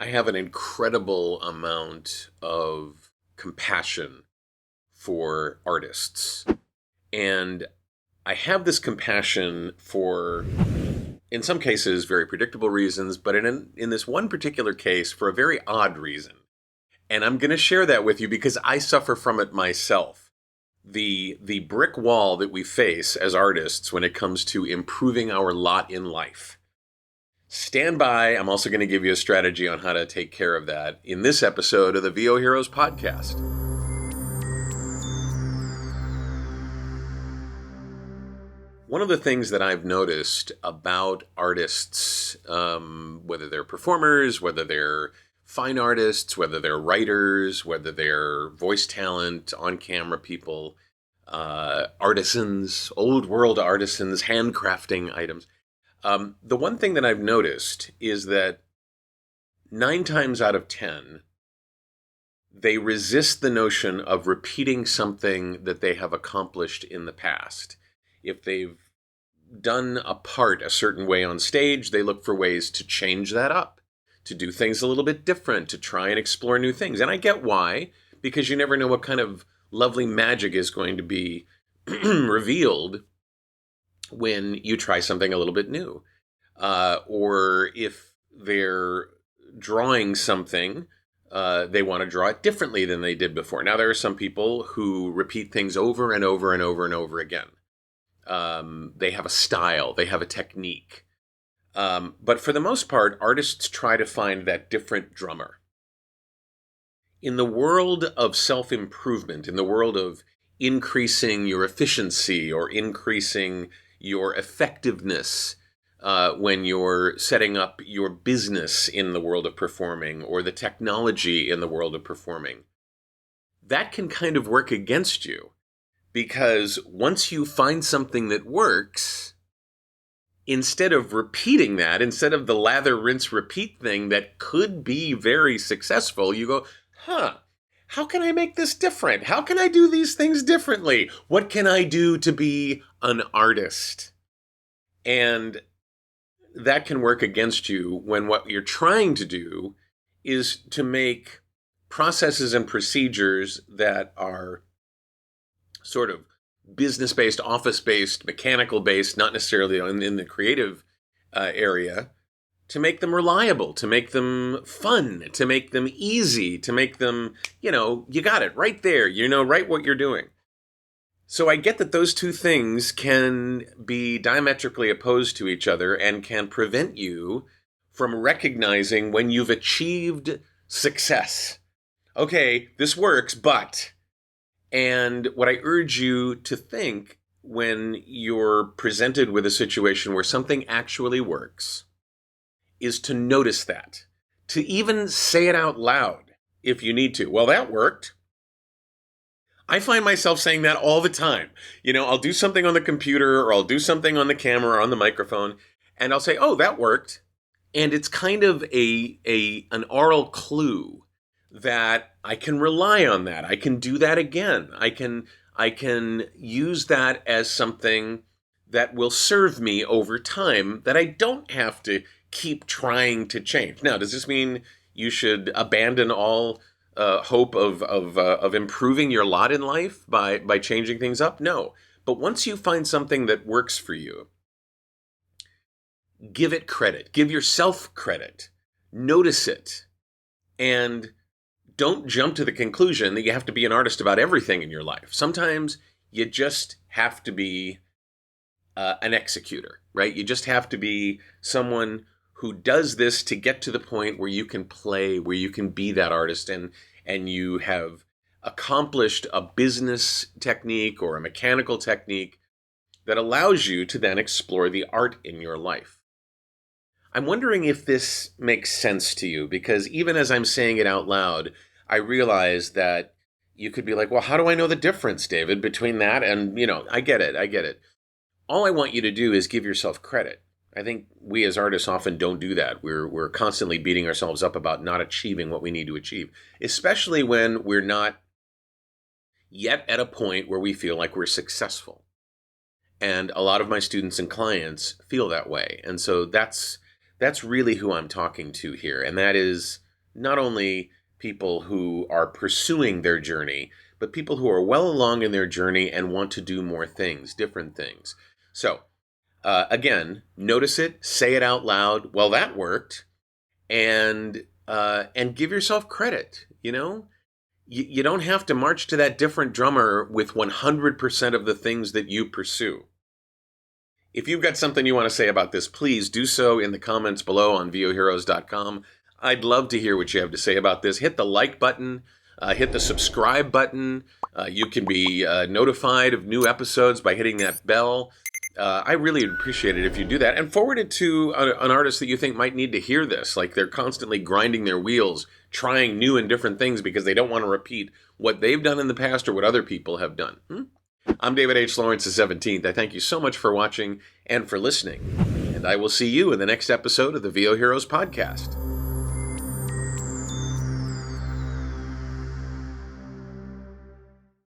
I have an incredible amount of compassion for artists. And I have this compassion for, in some cases, very predictable reasons, but in this one particular case, for a very odd reason. And I'm going to share that with you because I suffer from it myself. The brick wall that we face as artists when it comes to improving our lot in life. Stand by. I'm also going to give you a strategy on how to take care of that in this episode of the VOHeroes podcast. One of the things that I've noticed about artists, whether they're performers, whether they're fine artists, whether they're writers, whether they're voice talent, on-camera people, artisans, old world artisans, handcrafting items. The one thing that I've noticed is that 9 times out of 10, they resist the notion of repeating something that they have accomplished in the past. If they've done a part a certain way on stage, they look for ways to change that up, to do things a little bit different, to try and explore new things. And I get why, because you never know what kind of lovely magic is going to be revealed when you try something a little bit new. Or if they're drawing something, they want to draw it differently than they did before. Now, there are some people who repeat things over and over and over and over again. They have a style, they have a technique. But for the most part, artists try to find that different drummer. In the world of self-improvement, in the world of increasing your efficiency or increasing your effectiveness, when you're setting up your business in the world of performing or the technology in the world of performing, that can kind of work against you. Because once you find something that works, instead of repeating that, instead of the lather, rinse, repeat thing that could be very successful, you go, how can I make this different? How can I do these things differently? What can I do to be an artist? And that can work against you when what you're trying to do is to make processes and procedures that are sort of business-based, office-based, mechanical-based, not necessarily in the creative area, to make them reliable, to make them fun, to make them easy, to make them, you got it right there, right what you're doing. So I get that those two things can be diametrically opposed to each other and can prevent you from recognizing when you've achieved success. Okay, this works, but... And what I urge you to think when you're presented with a situation where something actually works is to notice that, to even say it out loud if you need to. Well, that worked. I find myself saying that all the time. I'll do something on the computer or I'll do something on the camera or on the microphone, and I'll say, oh, that worked. And it's kind of an oral clue that I can rely on that. I can do that again. I can use that as something that will serve me over time, that I don't have to keep trying to change. Now, does this mean you should abandon all hope of improving your lot in life by changing things up? No. But once you find something that works for you, give it credit. Give yourself credit. Notice it. And don't jump to the conclusion that you have to be an artist about everything in your life. Sometimes you just have to be an executor, right? You just have to be someone who does this to get to the point where you can play, where you can be that artist, and you have accomplished a business technique or a mechanical technique that allows you to then explore the art in your life. I'm wondering if this makes sense to you, because even as I'm saying it out loud, I realize that you could be like, well, how do I know the difference, David, between that and, I get it. All I want you to do is give yourself credit. I think we as artists often don't do that. We're constantly beating ourselves up about not achieving what we need to achieve, especially when we're not yet at a point where we feel like we're successful. And a lot of my students and clients feel that way. And so that's really who I'm talking to here. And that is not only people who are pursuing their journey, but people who are well along in their journey and want to do more things, different things. So, again, notice it, say it out loud. Well, that worked, and give yourself credit. You don't have to march to that different drummer with 100% of the things that you pursue. If you've got something you want to say about this, please do so in the comments below on VOHeroes.com. I'd love to hear what you have to say about this. Hit the like button, hit the subscribe button. You can be notified of new episodes by hitting that bell. I really appreciate it if you do that. And forward it to an artist that you think might need to hear this. Like they're constantly grinding their wheels, trying new and different things because they don't want to repeat what they've done in the past or what other people have done. I'm David H. Lawrence, the 17th. I thank you so much for watching and for listening. And I will see you in the next episode of the VOHeroes podcast.